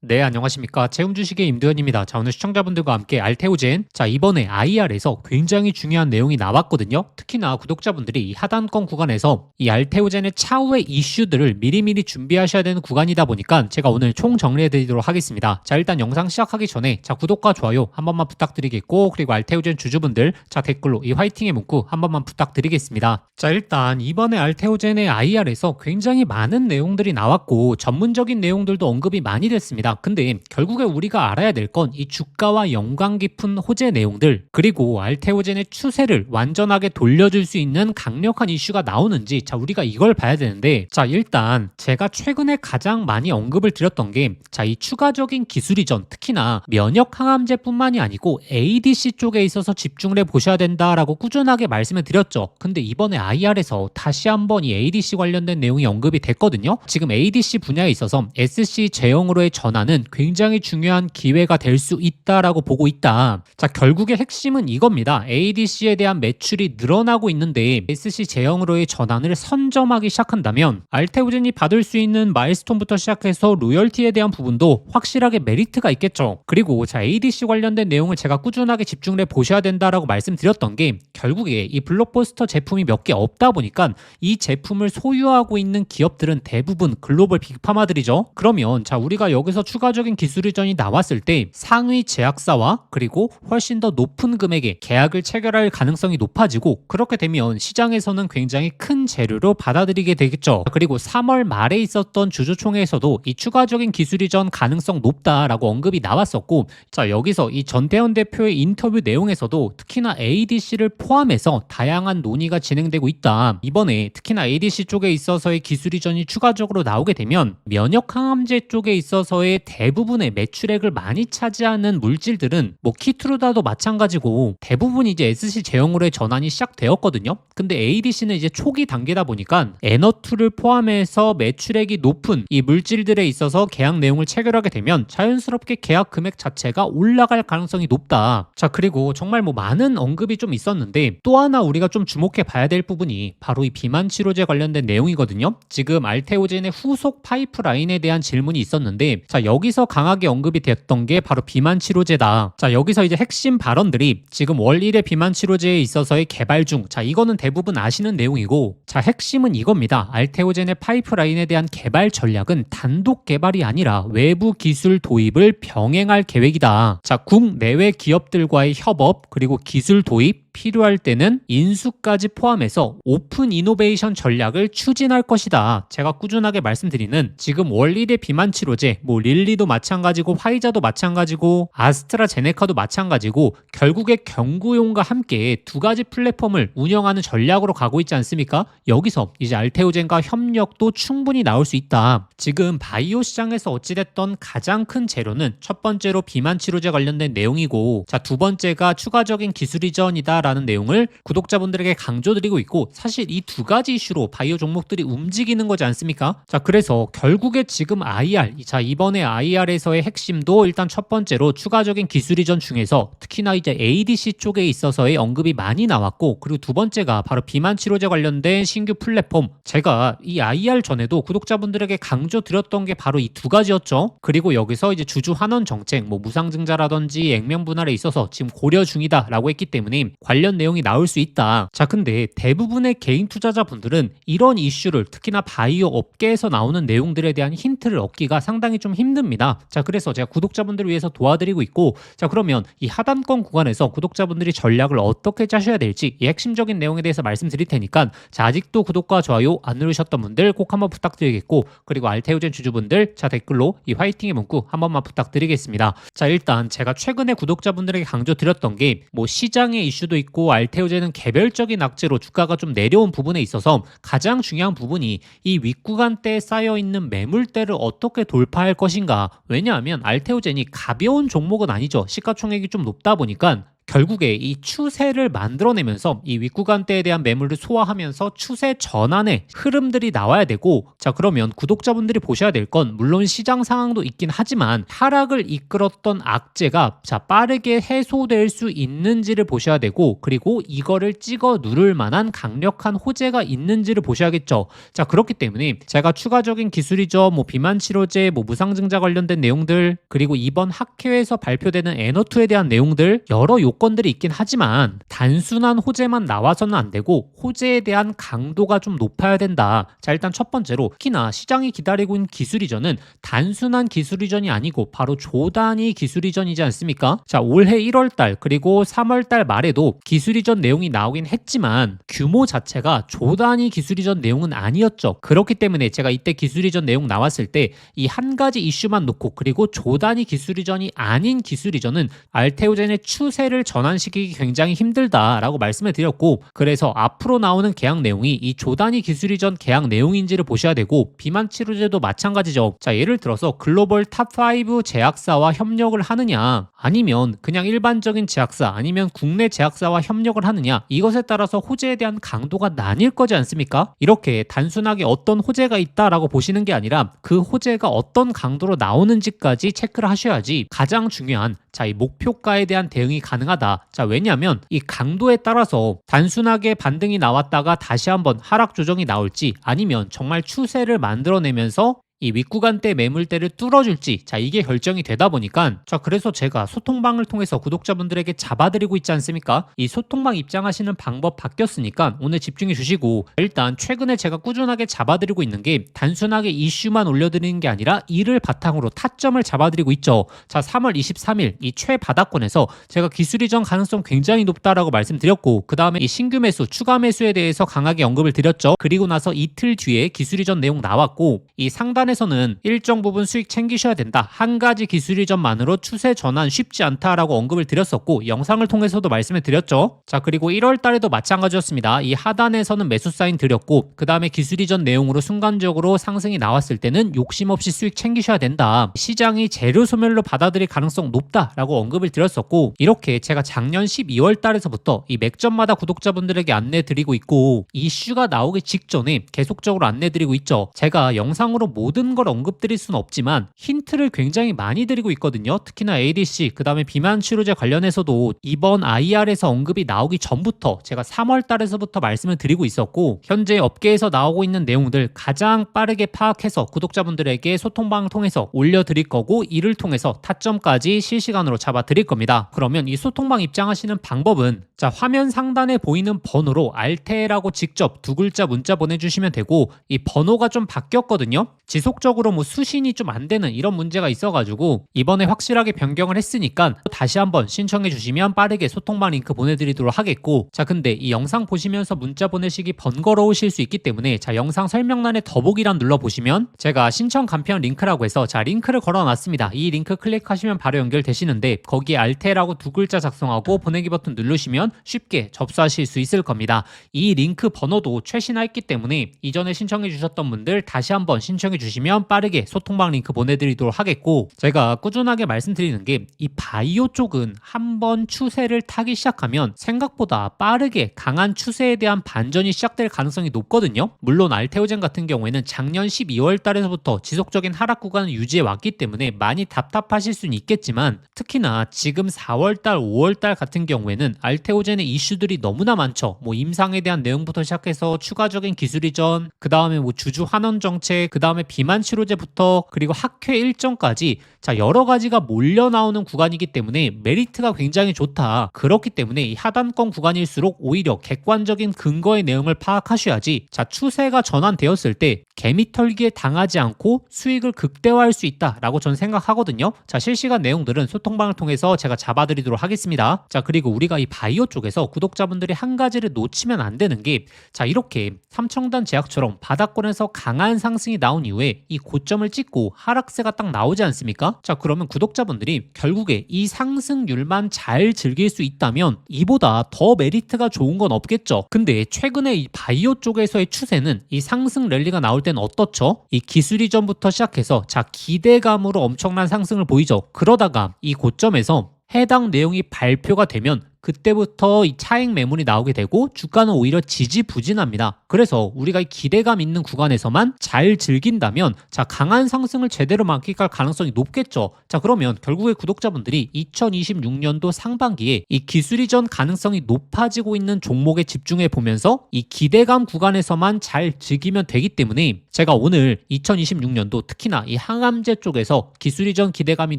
네, 안녕하십니까. 채움주식의 임도현입니다. 자, 오늘 시청자분들과 함께 알테오젠. 자, 이번에 IR에서 굉장히 중요한 내용이 나왔거든요. 특히나 구독자분들이 이 하단권 구간에서 이 알테오젠의 차후의 이슈들을 미리미리 준비하셔야 되는 구간이다 보니까 제가 오늘 총 정리해 드리도록 하겠습니다. 자, 일단 영상 시작하기 전에 자, 구독과 좋아요 한 번만 부탁드리겠고, 그리고 알테오젠 주주분들 자, 댓글로 이 화이팅의 문구 한 번만 부탁드리겠습니다. 자, 일단 이번에 알테오젠의 IR에서 굉장히 많은 내용들이 나왔고 전문적인 내용들도 언급이 많이 됐습니다. 근데 결국에 우리가 알아야 될 건 이 주가와 연관 깊은 호재 내용들, 그리고 알테오젠의 추세를 완전하게 돌려줄 수 있는 강력한 이슈가 나오는지, 자, 우리가 이걸 봐야 되는데, 자, 일단 제가 최근에 가장 많이 언급을 드렸던 게 자, 이 추가적인 기술 이전, 특히나 면역 항암제뿐만이 아니고 ADC 쪽에 있어서 집중을 해 보셔야 된다라고 꾸준하게 말씀을 드렸죠. 근데 이번에 IR에서 다시 한번 이 ADC 관련된 내용이 언급이 됐거든요. 지금 ADC 분야에 있어서 SC 제형으로의 전환은 굉장히 중요한 기회가 될 수 있다라고 보고 있다. 자, 결국의 핵심은 이겁니다. ADC에 대한 매출이 늘어나고 있는데 SC 제형으로의 전환을 선점하기 시작한다면 알테오젠이 받을 수 있는 마일스톤부터 시작해서 로열티에 대한 부분도 확실하게 메리트가 있겠죠. 그리고 자, ADC 관련된 내용을 제가 꾸준하게 집중을 해 보셔야 된다라고 말씀드렸던 게, 결국에 이 블록버스터 제품이 몇 개 없다 보니까 이 제품을 소유하고 있는 기업들은 대부분 글로벌 빅파마들이죠. 그러면 자, 우리가 여기서 추가적인 기술 이전이 나왔을 때 상위 제약사와 그리고 훨씬 더 높은 금액의 계약을 체결할 가능성이 높아지고, 그렇게 되면 시장에서는 굉장히 큰 재료로 받아들이게 되겠죠. 그리고 3월 말에 있었던 주주총회에서도 이 추가적인 기술 이전 가능성 높다라고 언급이 나왔었고, 자, 여기서 이 전태현 대표의 인터뷰 내용에서도 특히나 ADC를 포함해서 다양한 논의가 진행되고 있다. 이번에 특히나 ADC 쪽에 있어서의 기술 이전이 추가적으로 나오게 되면 면역 항암제 쪽에 있어서의 대부분의 매출액을 많이 차지하는 물질들은 뭐 키트루다도 마찬가지고 대부분 이제 SC 제형으로의 전환이 시작되었거든요. 근데 ADC는 이제 초기 단계다 보니까 에너2를 포함해서 매출액이 높은 이 물질들에 있어서 계약 내용을 체결하게 되면 자연스럽게 계약 금액 자체가 올라갈 가능성이 높다. 자, 그리고 정말 뭐 많은 언급이 좀 있었는데 또 하나 우리가 좀 주목해 봐야 될 부분이 바로 이 비만 치료제 관련된 내용이거든요. 지금 알테오젠의 후속 파이프라인에 대한 질문이 있었는데, 자, 여기서 강하게 언급이 됐던 게 바로 비만 치료제다. 자, 여기서 이제 핵심 발언들이 지금 월 1회 비만 치료제에 있어서의 개발 중, 자, 이거는 대부분 아시는 내용이고, 자, 핵심은 이겁니다. 알테오젠의 파이프라인에 대한 개발 전략은 단독 개발이 아니라 외부 기술 도입을 병행할 계획이다. 자, 국내외 기업들과의 협업 그리고 기술 도입, 필요할 때는 인수까지 포함해서 오픈 이노베이션 전략을 추진할 것이다. 제가 꾸준하게 말씀드리는 지금 월 1회 비만 치료제, 뭐 릴리도 마찬가지고 화이자도 마찬가지고 아스트라제네카도 마찬가지고 결국에 경구용과 함께 두 가지 플랫폼을 운영하는 전략으로 가고 있지 않습니까? 여기서 이제 알테오젠과 협력도 충분히 나올 수 있다. 지금 바이오 시장에서 어찌됐던 가장 큰 재료는 첫 번째로 비만 치료제 관련된 내용이고, 자, 두 번째가 추가적인 기술 이전이다 라는 내용을 구독자분들에게 강조드리고 있고, 사실 이 두 가지 이슈로 바이오 종목들이 움직이는 거지 않습니까? 자, 그래서 결국에 지금 IR, 자, 이번에 IR에서의 핵심도 일단 첫 번째로 추가적인 기술 이전 중에서 특히나 이제 ADC 쪽에 있어서의 언급이 많이 나왔고, 그리고 두 번째가 바로 비만 치료제 관련된 신규 플랫폼. 제가 이 IR 전에도 구독자분들에게 강조드렸던 게 바로 이 두 가지였죠. 그리고 여기서 이제 주주 환원 정책, 뭐 무상증자라든지 액면 분할에 있어서 지금 고려 중이다라고 했기 때문에 관련 내용이 나올 수 있다. 자, 근데 대부분의 개인 투자자분들은 이런 이슈를, 특히나 바이오 업계에서 나오는 내용들에 대한 힌트를 얻기가 상당히 좀 힘듭니다. 자, 그래서 제가 구독자분들을 위해서 도와드리고 있고, 자, 그러면 이 하단권 구간에서 구독자분들이 전략을 어떻게 짜셔야 될지 이 핵심적인 내용에 대해서 말씀드릴 테니까, 자, 아직도 구독과 좋아요 안 누르셨던 분들 꼭 한번 부탁드리겠고, 그리고 알테오젠 주주분들 자, 댓글로 이 화이팅의 문구 한 번만 부탁드리겠습니다. 자, 일단 제가 최근에 구독자분들에게 강조드렸던 게 뭐 시장의 이슈도 있고 알테오젠은 개별적인 악재로 주가가 좀 내려온 부분에 있어서 가장 중요한 부분이 이 윗구간대에 쌓여있는 매물대를 어떻게 돌파할 것인가. 왜냐하면 알테오젠이 가벼운 종목은 아니죠. 시가총액이 좀 높다 보니까 결국에 이 추세를 만들어내면서 이 윗구간대에 대한 매물을 소화하면서 추세 전환의 흐름들이 나와야 되고, 자 그러면 구독자분들이 보셔야 될 건 물론 시장 상황도 있긴 하지만 하락을 이끌었던 악재가 자 빠르게 해소될 수 있는지를 보셔야 되고, 그리고 이거를 찍어 누를 만한 강력한 호재가 있는지를 보셔야겠죠. 자 그렇기 때문에 제가 추가적인 기술이죠, 뭐 비만 치료제, 뭐 무상증자 관련된 내용들, 그리고 이번 학회에서 발표되는 N2에 대한 내용들, 여러 요건들이 있긴 하지만 단순한 호재만 나와서는 안 되고 호재에 대한 강도가 좀 높아야 된다. 자 일단 첫 번째로 특히나 시장이 기다리고 있는 기술이전은 단순한 기술이전이 아니고 바로 조단위 기술이전이지 않습니까? 자 올해 1월달 그리고 3월달 말에도 기술이전 내용이 나오긴 했지만 규모 자체가 조단위 기술이전 내용은 아니었죠. 그렇기 때문에 제가 이때 기술이전 내용 나왔을 때 이 한 가지 이슈만 놓고, 그리고 조단위 기술이전이 아닌 기술이전은 알테오젠의 추세를 전환시키기 굉장히 힘들다라고 말씀을 드렸고, 그래서 앞으로 나오는 계약 내용이 이 조단위 기술이전 계약 내용인지를 보셔야 되고, 비만 치료제도 마찬가지죠. 자 예를 들어서 글로벌 탑5 제약사와 협력을 하느냐, 아니면 그냥 일반적인 제약사, 아니면 국내 제약사와 협력을 하느냐, 이것에 따라서 호재에 대한 강도가 나뉠 거지 않습니까? 이렇게 단순하게 어떤 호재가 있다라고 보시는 게 아니라 그 호재가 어떤 강도로 나오는지까지 체크를 하셔야지 가장 중요한 이 목표가에 대한 대응이 가능하다. 자 왜냐하면 이 강도에 따라서 단순하게 반등이 나왔다가 다시 한번 하락 조정이 나올지, 아니면 정말 추세를 만들어내면서 이 윗구간대 매물대를 뚫어줄지, 자 이게 결정이 되다 보니까, 자 그래서 제가 소통방을 통해서 구독자분들에게 잡아드리고 있지 않습니까? 이 소통방 입장하시는 방법 바뀌었으니까 오늘 집중해 주시고, 일단 최근에 제가 꾸준하게 잡아드리고 있는 게 단순하게 이슈만 올려드리는 게 아니라 이를 바탕으로 타점을 잡아드리고 있죠. 자 3월 23일 이 최바닥권에서 제가 기술이전 가능성 굉장히 높다라고 말씀드렸고, 그 다음에 이 신규 매수, 추가 매수에 대해서 강하게 언급을 드렸죠. 그리고 나서 이틀 뒤에 기술이전 내용 나왔고, 이 상단 에서는 일정 부분 수익 챙기셔야 된다. 한 가지 기술이전만으로 추세 전환 쉽지 않다라고 언급을 드렸었고, 영상을 통해서도 말씀을 드렸죠. 자 그리고 1월 달에도 마찬가지였습니다. 이 하단에서는 매수 사인 드렸고, 그 다음에 기술이전 내용으로 순간적으로 상승이 나왔을 때는 욕심 없이 수익 챙기셔야 된다. 시장이 재료 소멸로 받아들일 가능성 높다라고 언급을 드렸었고, 이렇게 제가 작년 12월 달에서부터 이 맥점마다 구독자분들에게 안내 드리고 있고, 이슈가 나오기 직전에 계속적으로 안내 드리고 있죠. 제가 영상으로 모든 걸 언급드릴 수는 없지만 힌트를 굉장히 많이 드리고 있거든요. 특히나 ADC, 그 다음에 비만 치료제 관련해서도 이번 IR에서 언급이 나오기 전부터 제가 3월 달에서부터 말씀을 드리고 있었고, 현재 업계에서 나오고 있는 내용들 가장 빠르게 파악해서 구독자분들에게 소통방을 통해서 올려드릴 거고, 이를 통해서 타점까지 실시간으로 잡아드릴 겁니다. 그러면 이 소통방 입장하시는 방법은, 자 화면 상단에 보이는 번호로 알테라고 직접 두 글자 문자 보내주시면 되고, 이 번호가 좀 바뀌었거든요. 지속적으로 뭐 수신이 좀 안 되는 이런 문제가 있어가지고 이번에 확실하게 변경을 했으니까 다시 한번 신청해 주시면 빠르게 소통방 링크 보내드리도록 하겠고, 자 근데 이 영상 보시면서 문자 보내시기 번거로우실 수 있기 때문에 자 영상 설명란에 더보기란 눌러보시면 제가 신청 간편 링크라고 해서 자 링크를 걸어놨습니다. 이 링크 클릭하시면 바로 연결되시는데, 거기에 알테라고 두 글자 작성하고 보내기 버튼 누르시면 쉽게 접수하실 수 있을 겁니다. 이 링크 번호도 최신화했기 때문에 이전에 신청해 주셨던 분들 다시 한번 신청해 주시면 빠르게 소통방 링크 보내드리도록 하겠고, 제가 꾸준하게 말씀드리는 게 이 바이오 쪽은 한번 추세를 타기 시작하면 생각보다 빠르게 강한 추세에 대한 반전이 시작될 가능성이 높거든요. 물론 알테오젠 같은 경우에는 작년 12월 달에서부터 지속적인 하락 구간을 유지해 왔기 때문에 많이 답답하실 수는 있겠지만, 특히나 지금 4월 달, 5월 달 같은 경우에는 알테오젠의 이슈들이 너무나 많죠. 뭐 임상에 대한 내용부터 시작해서 추가적인 기술 이전, 그 다음에 뭐 주주 환원 정책, 그 다음에 비만 치료제부터 그리고 학회 일정까지 자 여러 가지가 몰려 나오는 구간이기 때문에 메리트가 굉장히 좋다. 그렇기 때문에 이 하단권 구간일수록 오히려 객관적인 근거의 내용을 파악하셔야지 자 추세가 전환되었을 때 개미털기에 당하지 않고 수익을 극대화할 수 있다라고 저는 생각하거든요. 자 실시간 내용들은 소통방을 통해서 제가 잡아드리도록 하겠습니다. 자 그리고 우리가 이 바이오 쪽에서 구독자분들이 한 가지를 놓치면 안 되는 게, 자 이렇게 삼청단 제약처럼 바닥권에서 강한 상승이 나온 이후에 이 고점을 찍고 하락세가 딱 나오지 않습니까? 자 그러면 구독자분들이 결국에 이 상승률만 잘 즐길 수 있다면 이보다 더 메리트가 좋은 건 없겠죠. 근데 최근에 이 바이오 쪽에서의 추세는 이 상승 랠리가 나올 때는 어떻죠? 이 기술 이전부터 시작해서 자 기대감으로 엄청난 상승을 보이죠. 그러다가 이 고점에서 해당 내용이 발표가 되면 그때부터 이 차익 매물이 나오게 되고 주가는 오히려 지지부진합니다. 그래서 우리가 이 기대감 있는 구간에서만 잘 즐긴다면 자, 강한 상승을 제대로 만끽할 가능성이 높겠죠. 자, 그러면 결국에 구독자분들이 2026년도 상반기에 이 기술 이전 가능성이 높아지고 있는 종목에 집중해 보면서 이 기대감 구간에서만 잘 즐기면 되기 때문에 제가 오늘 2026년도 특히나 이 항암제 쪽에서 기술 이전 기대감이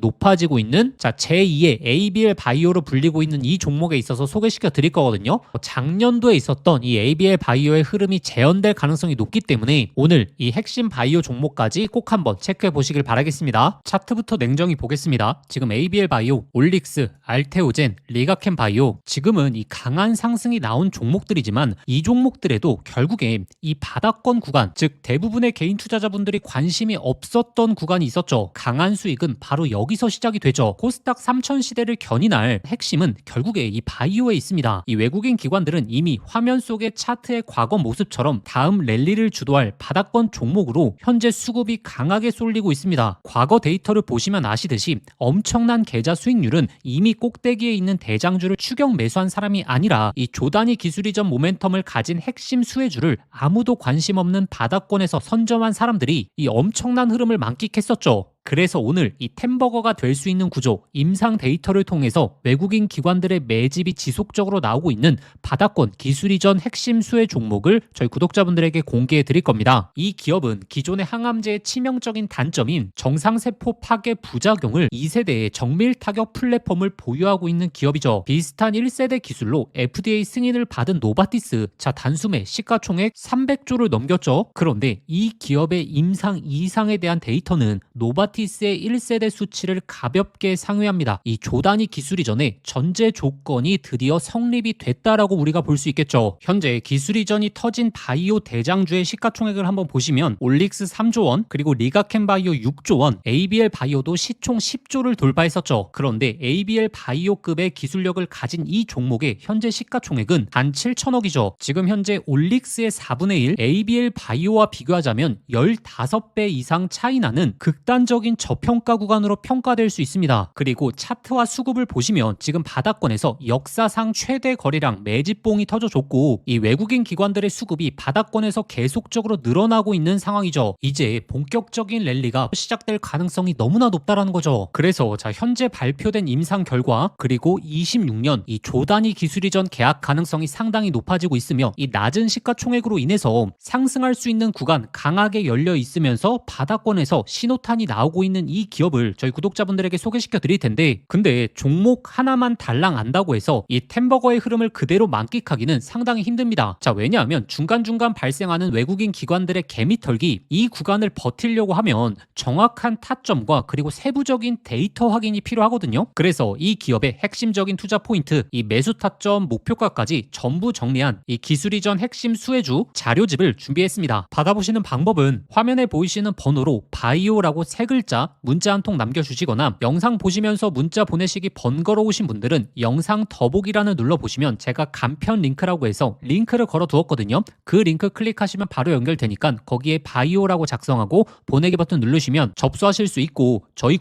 높아지고 있는 자, 제2의 ABL 바이오로 불리고 있는 이 종목에 있어서 소개시켜 드릴 거거든요. 작년도에 있었던 이 ABL 바이오의 흐름이 재현될 가능성이 높기 때문에 오늘 이 핵심 바이오 종목까지 꼭 한번 체크해 보시길 바라겠습니다. 차트부터 냉정히 보겠습니다. 지금 ABL 바이오, 올릭스, 알테오젠, 리가켄 바이오 지금은 이 강한 상승이 나온 종목들이지만 이 종목들에도 결국에 이 바닥권 구간, 즉 대부분의 개인 투자자분들이 관심이 없었던 구간이 있었죠. 강한 수익은 바로 여기서 시작이 되죠. 코스닥 3000 시대를 견인할 핵심은 결국에 이 바이오에 있습니다. 이 외국인 기관들은 이미 화면 속의 차트의 과거 모습처럼 다음 랠리를 주도할 바닥권 종목으로 현재 수급이 강하게 쏠리고 있습니다. 과거 데이터를 보시면 아시듯이 엄청난 계좌 수익률은 이미 꼭대기에 있는 대장주를 추격 매수한 사람이 아니라 이 조단위 기술 이전 모멘텀을 가진 핵심 수혜주를 아무도 관심 없는 바닥권에서 선점한 사람들이 이 엄청난 흐름을 만끽했었죠. 그래서 오늘 이 템버거가 될 수 있는 구조, 임상 데이터를 통해서 외국인 기관들의 매집이 지속적으로 나오고 있는 바닥권 기술 이전 핵심 수혜 종목을 저희 구독자분들에게 공개해 드릴 겁니다. 이 기업은 기존의 항암제의 치명적인 단점인 정상세포 파괴 부작용을 2세대의 정밀 타격 플랫폼을 보유하고 있는 기업이죠. 비슷한 1세대 기술로 FDA 승인을 받은 노바티스, 자 단숨에 시가총액 300조를 넘겼죠. 그런데 이 기업의 임상 이상에 대한 데이터는 노바티스의 1세대 수치를 가볍게 상회합니다. 이 조단위 기술 이전에 전제 조건이 드디어 성립이 됐다라고 우리가 볼 수 있겠죠. 현재 기술 이전이 터진 바이오 대장주의 시가총액을 한번 보시면 올릭스 3조 원, 그리고 리가켄 바이오 6조 원, ABL 바이오도 시총 10조를 돌파했었죠. 그런데 ABL 바이오급의 기술력을 가진 이 종목의 현재 시가총액은 단 7천억이죠. 지금 현재 올릭스의 4분의 1, ABL 바이오와 비교하자면 15배 이상 차이 나는 극단적인 저평가 구간으로 평가될 수 있습니다. 그리고 차트와 수급을 보시면 지금 바닥권에서 역사상 최대 거래량 매집봉이 터져줬고 이 외국인 기관들의 수급이 바닥권에서 계속적으로 늘어나고 있는 상황이죠. 이제 본격적인 랠리가 시작될 가능성이 너무나 높다라는 거죠. 그래서 자 현재 발표된 임상 결과 그리고 26년 이 조단위 기술 이전 계약 가능성이 상당히 높아지고 있으며 이 낮은 시가총액으로 인해서 상승할 수 있는 구간 강하게 열려 있으면서 바닥권에서 신호탄이 나오고 있는 이 기업을 저희 구독자분들에게 소개시켜 드릴 텐데 근데 종목 하나만 달랑 안다고 해서 이 템버거의 흐름을 그대로 만끽하기는 상당히 힘듭니다. 자 왜냐하면 중간중간 발생하는 외국인 기관들의 개미털기 이 구간을 버티려고 하면 정확한 타점과 그리고 세부적인 데이터 확인이 필요하거든요. 그래서 이 기업의 핵심적인 투자 포인트 이 매수 타점 목표가까지 전부 정리한 이 기술 이전 핵심 수혜주 자료집을 준비했습니다. 받아보시는 방법은 화면에 보이시는 번호로 바이오라고 세 글자 문자 한 통 남겨주시거나 영상 보시면서 문자 보내시기 번거로우신 분들은 영상 더보기란을 눌러보시면 제가 간편 링크라고 해서 링크를 걸어 두었거든요. 그 링크 클릭하시면 바로 연결되니까 거기에 바이오라고 작성하고 보내기 버튼 누르시면 접수하실 수 있고 저희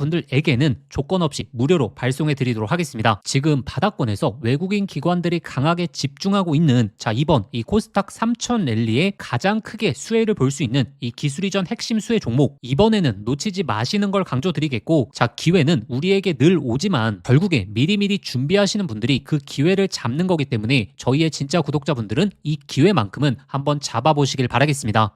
구독자분들에게는 조건 없이 무료로 발송해 드리도록 하겠습니다. 지금 바닥권에서 외국인 기관들이 강하게 집중하고 있는 자 이번 이 코스닥 3000 랠리에 가장 크게 수혜를 볼 수 있는 이 기술 이전 핵심 수혜 종목 이번에는 놓치지 마시는 걸 강조드리겠고 자 기회는 우리에게 늘 오지만 결국에 미리미리 준비하시는 분들이 그 기회를 잡는 거기 때문에 저희의 진짜 구독자분들은 이 기회만큼은 한번 잡아보시길 바라겠습니다.